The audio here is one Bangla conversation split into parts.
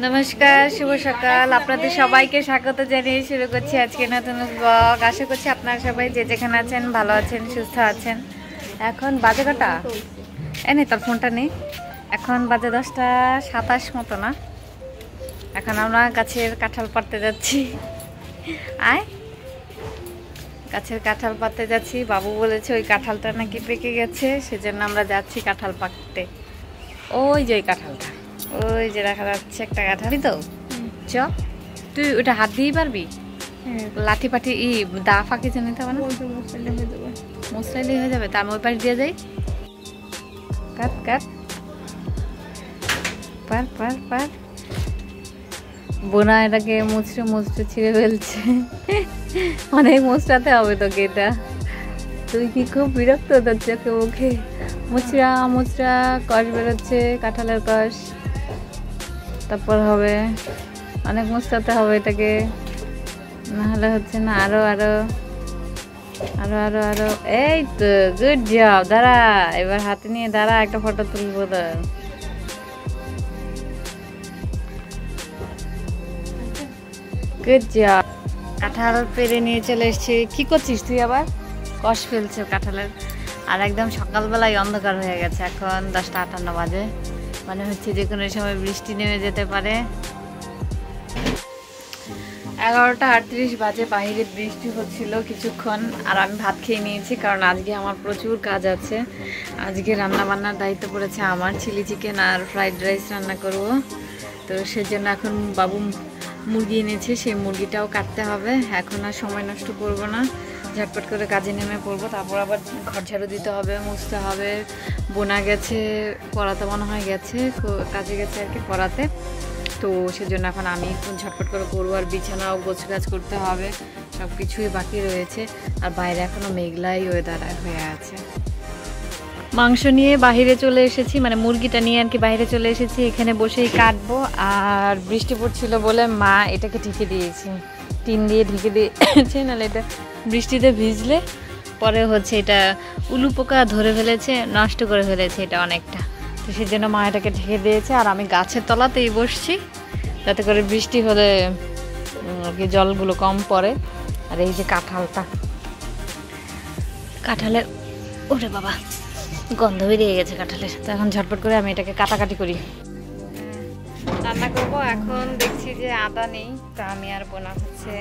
নমস্কার, শুভ সকাল। আপনাদের সবাইকে স্বাগত জানিয়ে শুরু করছি আজকে নতুন ব্লগ। আশা করছি আপনারা সবাই যে যেখানে আছেন ভালো আছেন, সুস্থ আছেন। এখন বাজে কটা? এনে তোর ফোনটা নেই। এখন বাজে 10:27 মতো না। এখন আমরা গাছের কাঁঠাল পাড়তে যাচ্ছি। আয়, গাছের কাঁঠাল পাড়তে যাচ্ছি। বাবু বলেছে ওই কাঁঠালটা নাকি পেকে গেছে, সেজন্য আমরা যাচ্ছি কাঁঠাল পাড়তে। ওই যে ওই কাঁঠালটা, ওই যে দেখা যাচ্ছে একটা কাঁঠাল। তো চ, তুই ওটা হাত দিয়েই পারবি? লাঠি পাঠি দা ফাঁকি যে নিতে হবে না, মশলাইলে হয়ে যাবে। তা আমি ওই পাশ দিয়ে যাই। কাট কাট, পার পার পার। বোনা এটাকে মুচড়ে মুচড়ে ছিঁড়ে ফেলছে। অনেক মুচড়াতে হবে তোকে এটা। তুই কি খুব বিরক্ত তোর চোখে মুখে? মুচড়া মুচড়া কষ বেরোচ্ছে, কাঁঠালের কষ। তারপর হবে অনেক মুচড়াতে হবে এটাকে, নাহলে হচ্ছে না। আরো আরো আরো আরো আরো। এই তো, গুড জব। দাঁড়া, এবার হাতে নিয়ে দাঁড়া, একটা ফটো তুলবো। Good job. কাঁঠাল পেরে নিয়ে চলে এসছি। কি করছিস তুই আবার? কষ ফেলছে কাঁঠালের। আর একদম সকালবেলায় অন্ধকার হয়ে গেছে। এখন 10:58 বাজে। মানে হচ্ছে যে কোনো সময় বৃষ্টি নেমে যেতে পারে। 11:38 বাজে। বাহিরে বৃষ্টি হচ্ছিল কিছুক্ষণ, আর আমি ভাত খেয়ে নিয়েছি, কারণ আজকে আমার প্রচুর কাজ আছে। আজকে রান্না বান্নার দায়িত্ব পড়েছে আমার। চিলি চিকেন আর ফ্রাইড রাইস রান্না করব। তো সেজন্য এখন বাবু মুরগি এনেছে, সেই মুরগিটাও কাটতে হবে। এখন আর সময় নষ্ট করব না, ঝটপট করে কাজে নেমে পড়বো। তারপর আবার ঘর ঝাড়ু দিতে হবে, মুছতে হবে। বোনা গেছে পড়াতে, মনে হয় গেছে, কাজে গেছে আর কি পড়াতে। তো সেজন্য এখন আমি ঝটপট করে করবো। আর বিছানাও গোছগাছ করতে হবে, সব কিছুই বাকি রয়েছে। আর বাইরে এখনও মেঘলাই ওয়েদার হয়ে আছে। মাংস নিয়ে বাহিরে চলে এসেছি, মানে মুরগিটা নিয়ে আর কি বাইরে চলে এসেছি। এখানে বসেই কাটবো। আর বৃষ্টি পড়ছিল বলে মা এটাকে ঢেকে দিয়েছি, টিন দিয়ে ঢেকে দিয়েছে, নাহলে এটা বৃষ্টিতে ভিজলে পরে হচ্ছে এটা উলু পোকা ধরে ফেলেছে, নষ্ট করে ফেলেছে এটা অনেকটা। তো সেই জন্য মা এটাকে ঢেকে দিয়েছে। আর আমি গাছের তলাতেই বসছি, যাতে করে বৃষ্টি হলে জলগুলো কম পড়ে। আর এই যে কাঁঠালটা, কাঁঠালের ওরে বাবা গন্ধ বেরিয়ে গেছে কাঁঠালের। তো এখন ঝটপট করে আমি এটাকে কাটাকাটি করি, রান্না করব। এখন দেখছি যে আদা নেই, তা আমি আর বোনা হচ্ছে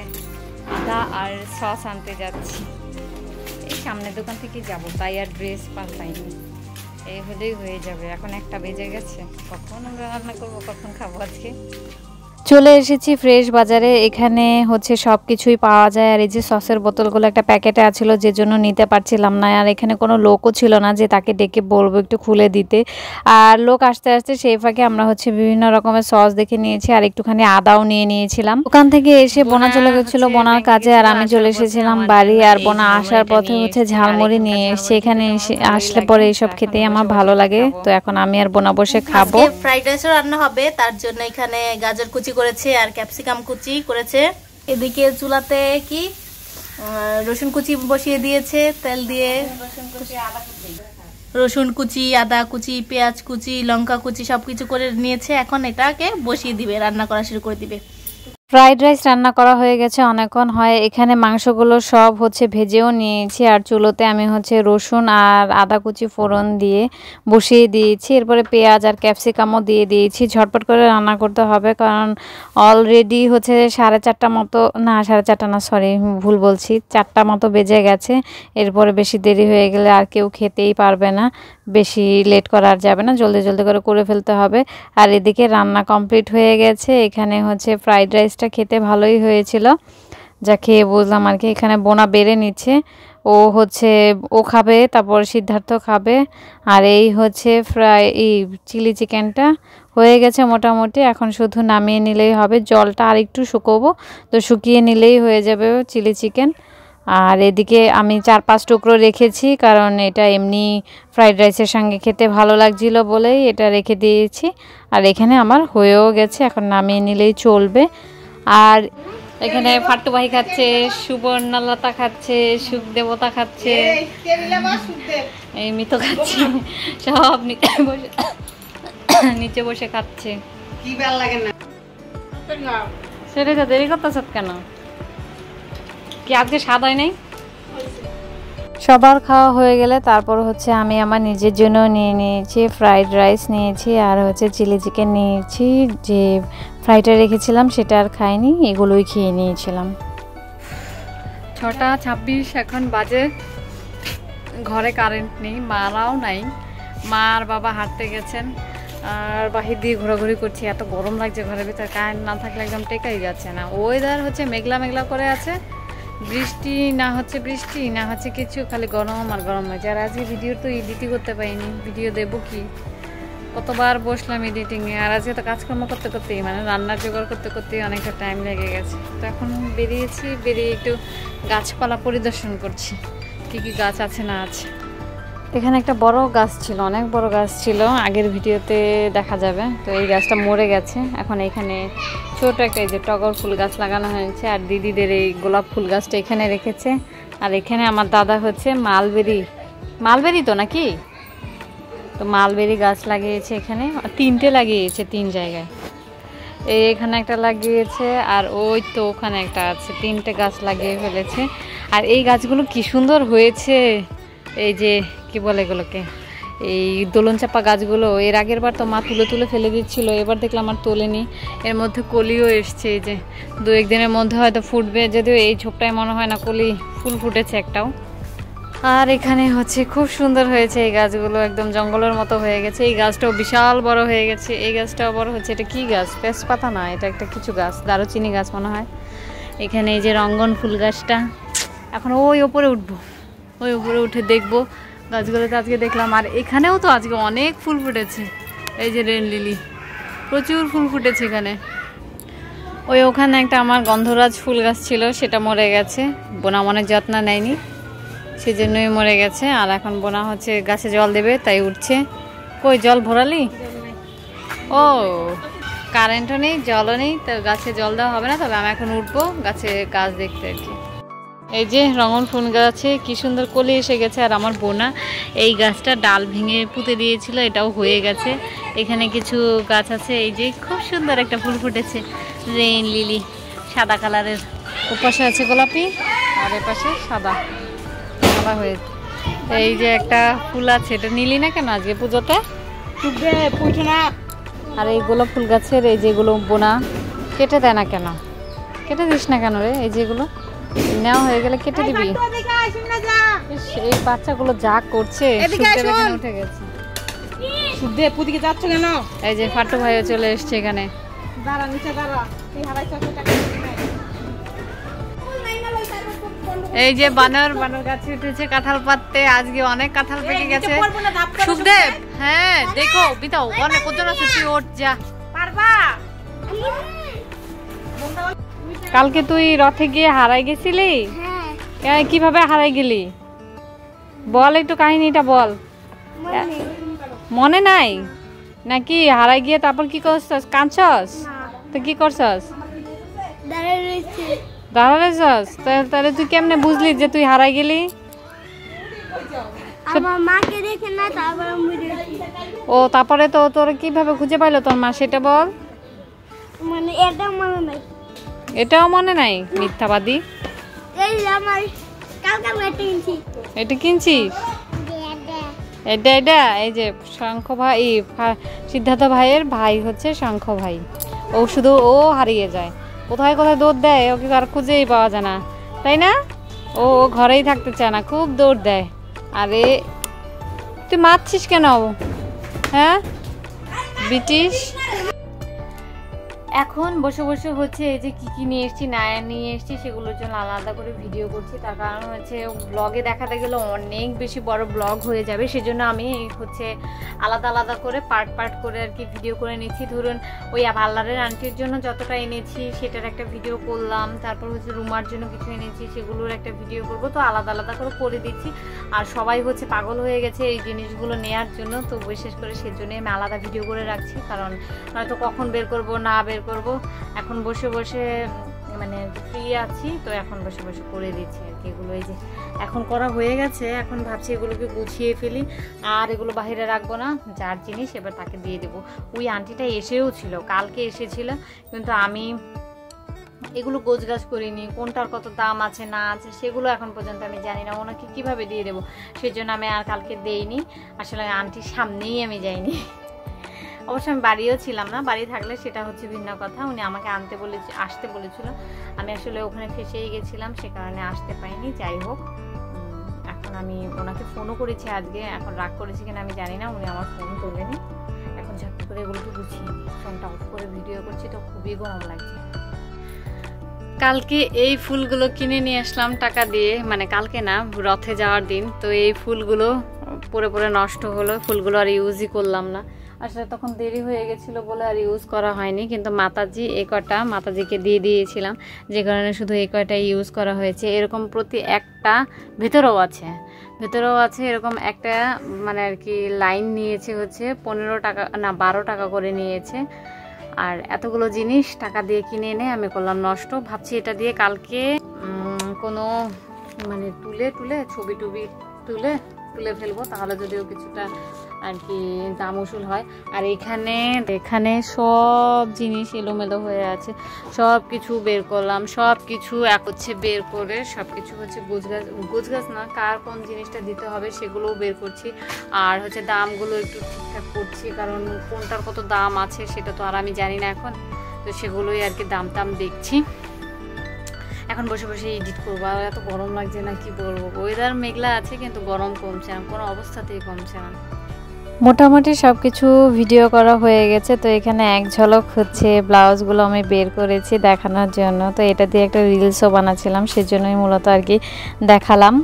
আদা আর সস আনতে যাচ্ছি। এই সামনের দোকান থেকে যাব, তাই আর ড্রেস পাল্টাইনি। এই হলেই হয়ে যাবে। এখন 1টা বেজে গেছে। কখন আমরা রান্না করবো, কখন খাবো আজকে? চলে এসেছি ফ্রেশ বাজারে। এখানে হচ্ছে সব কিছুই পাওয়া যায়। আর এই যে সসের বোতলগুলো একটা প্যাকেটে আছিল, যে জন্য নিতে পারছিলাম না। আর এখানে কোনো লোকও ছিল না যে তাকে ডেকে বলবো একটু খুলে দিতে। আর লোক আসতে আসতে সেই ফাঁকে আমরা হচ্ছে বিভিন্ন রকমের সস দেখে নিয়েছি, আর একটুখানি আদাও নিয়ে নিয়েছিলাম। ওখান থেকে এসে বোনা চলে গেছিল বোনার কাজে, আর আমি চলে এসেছিলাম বাড়ি। আর বোনা আসার পথে হচ্ছে ঝালমুড়ি নিয়ে এসছে। এখানে আসলে পরে এইসব খেতেই আমার ভালো লাগে। তো এখন আমি আর বোনা বসে খাবো। ফ্রাইড রাইসও রান্না হবে, তার জন্য এখানে গাজর কুচি করেছে আর ক্যাপসিকাম কুচি করেছে। এদিকে চুলাতে কি রসুন কুচি বসিয়ে দিয়েছে তেল দিয়ে। রসুন কুচি, আদা কুচি, পেঁয়াজ কুচি, লঙ্কা কুচি সবকিছু করে নিয়েছে। এখন এটাকে বসিয়ে দিবে, রান্না করা শুরু করে দিবে। ফ্রাইড রাইস রান্না করা হয়ে গেছে অনেকক্ষণ হয়। এখানে মাংসগুলো সব হচ্ছে ভেজেও নিয়েছি। আর চুলোতে আমি হচ্ছে রসুন আর আদা কুচি ফোড়ন দিয়ে বসিয়ে দিয়েছি। এরপরে পেঁয়াজ আর ক্যাপসিকামও দিয়ে দিয়েছি। ঝটপট করে রান্না করতে হবে, কারণ অলরেডি হচ্ছে 4:30 মতো, না 4:30 না, সরি ভুল বলছি, 4টা মতো বেজে গেছে। এরপরে বেশি দেরি হয়ে গেলে আর কেউ খেতেই পারবে না। বেশি লেট করা যাবে না, জলদি জলদি করে ফেলতে হবে। আর এদিকে রান্না কমপ্লিট হয়ে গেছে। এখানে হচ্ছে ফ্রাইড রাইসটা খেতে ভালোই হয়েছিল, যা খেয়ে বুঝলাম আর কি। এখানে বোনা বেড়ে নিচ্ছে, ও খাবে, তারপর সিদ্ধার্থ খাবে। আর এই হচ্ছে চিলি চিকেনটা হয়ে গেছে মোটামুটি। এখন শুধু নামিয়ে নিলেই হবে। জলটা আর একটু শুকোবো, তো শুকিয়ে নিলেই হয়ে যাবে চিলি চিকেন। আর এদিকে আমি 4-5 টুকরো রেখেছি, কারণ এটা এমনি ফ্রাইড রাইসের সঙ্গে খেতে ভালো লাগছিল বলেই এটা রেখে দিয়েছি। আর এখানে আমার হয়েও গেছে, এখন নামিয়ে নিলেই চলবে। আর এখানে ফাট্টু ভাই খাচ্ছে, সুবর্ণলতা খাচ্ছে, সুখদেবতা খাচ্ছে, এই মিতো খাচ্ছে, সব নিচে বসে খাচ্ছে। কি ভালো লাগে না সেটাই তো, দেরি করতেছ কেন? কি আজকে স্বাদ হয় নাই? সবার খাওয়া হয়ে গেলে তারপর হচ্ছে আমি আমার নিজের জন্য নিয়ে নিয়েছি ফ্রাইড রাইস নিয়েছি, আর হচ্ছে চিলি চিকেন নিয়েছি। যে ফ্রাইটা রেখেছিলাম সেটা আর খাইনি, এগুলোই খেয়ে নিয়েছিলাম। 6:26 এখন বাজে। ঘরে কারেন্ট নেই, মারাও নাই, মা আর বাবা হাঁটতে গেছেন আর বাহির দিয়ে ঘোরাঘুরি করছি। এত গরম লাগছে ঘরের ভিতরে, কারেন্ট না থাকলে একদম টেকাই যাচ্ছে না। ওয়েদার হচ্ছে মেঘলা মেঘলা করে আছে, বৃষ্টি না হচ্ছে বৃষ্টি না হচ্ছে কিছু, খালি গরম আর গরম লাগছে। আর আজকে ভিডিও তো এডিটই করতে পারিনি, ভিডিও দেবো কি, কতবার বসলাম এডিটিংয়ে। আর আজকে তো কাজকর্ম করতে করতেই মানে রান্নার জোগাড় করতে করতেই অনেকটা টাইম লেগে গেছে। তো এখন বেরিয়েছি, বেরিয়ে একটু গাছপালা পরিদর্শন করছি, কি কি গাছ আছে না আছে। এখানে একটা বড় গাছ ছিল, অনেক বড় গাছ ছিল, আগের ভিডিওতে দেখা যাবে। তো এই গাছটা মরে গেছে, এখন এখানে ছোট একটা এই যে টগর ফুল গাছ লাগানো হয়েছে। আর দিদিদের এই গোলাপ ফুল গাছটা এখানে রেখেছে। আর এখানে আমার দাদা হচ্ছে মালবেরি তো নাকি, তো মালবেরি গাছ লাগিয়েছে এখানে, 3টে লাগিয়েছে 3 জায়গায়। এখানে একটা লাগিয়েছে আর ওই তো ওখানে একটা আছে, 3টে গাছ লাগিয়ে ফেলেছে। আর এই গাছগুলো কি সুন্দর হয়েছে, এই যে কি বলে এগুলোকে, এই দোলন চাপা গাছগুলো। এর আগের বার তো মা তুলে তুলে ফেলে দিচ্ছিল, এবার দেখলাম আর তোলেনি। এর মধ্যে কলিও এসছে, এই যে 2-1 দিনের মধ্যে হয়তো ফুটবে, যদিও এই ঝোপটায় মনে হয় না কলি ফুল ফুটেছে একটাও। আর এখানে হচ্ছে খুব সুন্দর হয়েছে এই গাছগুলো, একদম জঙ্গলের মতো হয়ে গেছে। এই গাছটাও বিশাল বড় হয়ে গেছে, এই গাছটাও বড় হচ্ছে। এটা কি গাছ, তেজপাতা না, এটা একটা কিছু গাছ, দারুচিনি গাছ মনে হয়। এখানে এই যে রঙ্গন ফুল গাছটা, এখন ওই ওপরে উঠবো, ওই উপরে উঠে দেখবো গাছগুলোতে। আজকে দেখলাম, আর এখানেও তো আজকে অনেক ফুল ফুটেছে, এই যে রেন লিলি, প্রচুর ফুল ফুটেছে এখানে। ওখানে একটা আমার গন্ধরাজ ফুল গাছ ছিল, সেটা মরে গেছে, বোনা মনে যত্ন নেয়নি, সেজন্যই মরে গেছে। আর এখন বোনা হচ্ছে গাছে জল দেবে, তাই উঠছে। কই জল ভরালি? ও কারেন্টও নেই, জলও নেই, তো গাছে জল দেওয়া হবে না। তবে আমি এখন উঠবো গাছে গাছ দেখতে আর কি। এই যে রঙন ফুল গাছে কি সুন্দর কলি এসে গেছে। আর আমার বোনা এই গাছটা ডাল ভেঙে পুঁতে দিয়েছিল, এটাও হয়ে গেছে। এখানে কিছু গাছ আছে, এই যে খুব সুন্দর একটা ফুল ফুটেছে, রেইন লিলি, সাদা কালারের। ওপাশে আছে গোলাপি আর এপাশে সাদা সাদা হয়েছে। এই যে একটা ফুল আছে, এটা নিলি না কেন আজকে পুজোতে? আর এই গোলাপ ফুল গাছের এই যেগুলো বোনা কেটে দেয় না কেন, কেটে দিস না কেন রে? এই যেগুলো নেওয়া হয়ে গেলে কেটে দিবি। এই বাচ্চাগুলো যা করছে, উঠে গেছে। এই যে ফাটু ভাইও চলে এসছে এখানে। এই যে বানর গাছে উঠেছে কাঁঠাল পাততে, আজকে অনেক কাঁঠাল পেকে গেছে। সুখদেব, হ্যাঁ দেখো বিতাও অনেক ওজন আছে, তুই ওঠ যা। কালকে তুই রথে গিয়ে হারাই গেছিলি? কিভাবে হারাই গেলি বল, একটু কাহিনীটা বল। মনে নাই নাকি? হারাই গিয়ে তারপর কি করছস? কাঁদছস? তো কি করছস? দাঁড়ালেছস? তাহলে তুই কেমনে বুঝলি যে তুই হারাই গেলি? আমার মাকে দেখে না, তারপরে আমি দেখি। ও তারপরে তো তোর কিভাবে খুঁজে পাইলো তোর মা, সেটা বল। মানে এটা মনে নাই। এটাও মনে নাই? মিথ্যাবাদী। এই আমার কালকে এটা কিনছি। এটা কিনছিস? এটা এটা এই যে শঙ্খ ভাই, সিদ্ধার্থ ভাইয়ের ভাই হচ্ছে শঙ্খ ভাই। ও শুধু ও হারিয়ে যায়, কোথায় কোথায় দৌড় দেয়, ওকে আর খুঁজেই পাওয়া যায় না, তাই না? ও ঘরেই থাকতে চায় না, খুব দৌড় দেয়। আরে তুই মারছিস কেন? হ্যাঁ ব্রিটিশ। এখন বসে বসে হচ্ছে এই যে কি নিয়ে এসেছি না নিয়ে এসেছি সেগুলোর জন্য আলাদা করে ভিডিও করছি। তার কারণ হচ্ছে ব্লগে দেখাতে গেলে অনেক বেশি বড় ব্লগ হয়ে যাবে, সেজন্য আমি হচ্ছে আলাদা আলাদা করে পার্ট করে আর কি ভিডিও করে নিচ্ছি। ধরুন ওই পার্লারের আন্টির জন্য যতটা এনেছি সেটার একটা ভিডিও করলাম, তারপর হচ্ছে রুমার জন্য কিছু এনেছি সেগুলোর একটা ভিডিও করব, তো আলাদা আলাদা করে দিচ্ছি। আর সবাই হচ্ছে পাগল হয়ে গেছে এই জিনিসগুলো নেয়ার জন্য, তো বিশেষ করে সেজন্যই আমি আলাদা ভিডিও করে রাখছি, কারণ নয়তো কখন বের করব না বের করব। এখন বসে বসে মানে ফ্রি আছি, তো এখন বসে বসে করে দিচ্ছি আর কি এগুলো। এই যে এখন করা হয়ে গেছে, এখন ভাবছি এগুলোকে গুছিয়ে ফেলি, আর এগুলো বাইরে রাখবো না, যার জিনিস এবার তাকে দিয়ে দেবো। ওই আন্টিটা এসেও ছিল, কালকে এসেছিল, কিন্তু আমি এগুলো গোছগাছ করিনি, কোনটার কত দাম আছে না আছে সেগুলো এখন পর্যন্ত আমি জানি না, ওনাকে কিভাবে দিয়ে দেবো, সেই জন্য আমি আর কালকে দেইনি। আসলে আন্টির সামনেই আমি যাইনি, অবশ্য আমি বাড়িও ছিলাম না, বাড়ি থাকলে সেটা হচ্ছে ভিন্ন কথা। উনি আমাকে আসতে বলেছিল, আমি আসলে ওখানে ফেসেই গেছিলাম, সে কারণে আসতে পাইনি। যাই হোক, এখন আমি ওনাকে ফোনও করেছি আজকে, এখন রাগ করেছি কিনা আমি জানি না, উনি আমার ফোন তোলেনি। এখন ঝাপটি করে এগুলোকে গুছিয়ে ফোনটা অফ করে ভিডিও করছি, তো খুবই গরম লাগছে। কালকে এই ফুলগুলো কিনে নিয়ে আসলাম টাকা দিয়ে, মানে কালকে না, রথে যাওয়ার দিন। তো এই ফুলগুলো পরে পরে নষ্ট হলো, ফুলগুলো আর ইউজই করলাম না। আসলে তখন দেরি হয়ে গেছিলো বলে আর ইউজ করা হয়নি, কিন্তু মাতাজি এই কটা মাতাজিকে দিয়ে দিয়েছিলাম, যে কারণে শুধু এই কয়টাই ইউজ করা হয়েছে। এরকম প্রতি একটা ভেতরেও আছে এরকম একটা, মানে আর কি লাইন নিয়েছে হচ্ছে 15 টাকা না 12 টাকা করে নিয়েছে। আর এতগুলো জিনিস টাকা দিয়ে কিনে এনে আমি করলাম নষ্ট। ভাবছি এটা দিয়ে কালকে কোনো মানে ছবি তুলে ফেলবো, তাহলে যদিও কিছুটা আর কি দাম উসুল হয়। আর এখানে সব জিনিস এলোমেলো হয়ে আছে, সব কিছু বের করলাম, সব কিছু এক হচ্ছে বের করে সব কিছু হচ্ছে গোছগাছ না, কার কোন জিনিসটা দিতে হবে সেগুলোও বের করছি। আর হচ্ছে দামগুলো একটু ঠিকঠাক করছি, কারণ কোনটার কত দাম আছে সেটা তো আর আমি জানি না এখন, তো সেগুলোই আর কি দাম দেখছি। এখন বসে বসে এডিট করবো, আর এত গরম লাগছে না, কি বলবো। ওয়েদার মেঘলা আছে কিন্তু গরম কমছে না, কোনো অবস্থাতেই কমছে না। মোটামুটি সব কিছু ভিডিও করা হয়ে গেছে, তো এখানে এক ঝলক হচ্ছে ব্লাউজগুলো আমি বের করেছি দেখানোর জন্য। তো এটা দিয়ে একটা রিলসও বানাচ্ছিলাম, সেজন্যই মূলত আর কি দেখালাম।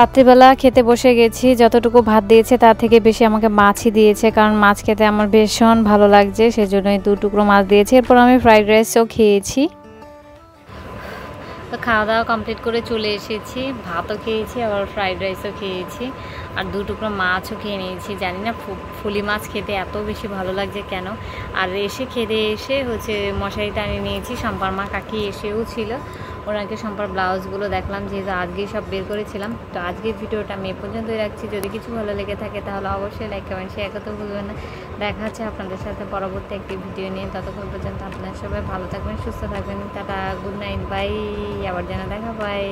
রাত্রিবেলা খেতে বসে গেছি, যতটুকু ভাত দিয়েছে তার থেকে বেশি আমাকে মাছই দিয়েছে, কারণ মাছ খেতে আমার ভীষণ ভালো লাগছে, সেজন্যই 2 টুকরো মাছ দিয়েছে। এরপর আমি ফ্রাইড রাইসও খেয়েছি। তো খাওয়া দাওয়া কমপ্লিট করে চলে এসেছি, ভাতও খেয়েছি আবার ফ্রাইড রাইসও খেয়েছি, আর 2 টুকরো মাছও খেয়ে নিয়েছি। জানি না ফুলি মাছ খেতে এত বেশি ভালো লাগছে কেন। আর খেতে এসে হচ্ছে মশারি টানিয়ে নিয়েছি, সম্পার মা কাকি এসেও ছিল, ওনাকে সম্পার ব্লাউজগুলো দেখলাম, যেহেতু আজকেই সব বের করেছিলাম। তো আজকের ভিডিওটা আমি এ পর্যন্তই রাখছি, যদি কিছু ভালো লেগে থাকে তাহলে অবশ্যই লাইক কমেন্ট শেয়ার করতে ভুলবেন না। দেখা হচ্ছে আপনাদের সাথে পরবর্তী একটি ভিডিও নিয়ে, ততক্ষণ পর্যন্ত আপনারা সবাই ভালো থাকবেন, সুস্থ থাকবেন। টাটা, গুড নাইট, বাই, আবার যেন দেখা, বাই।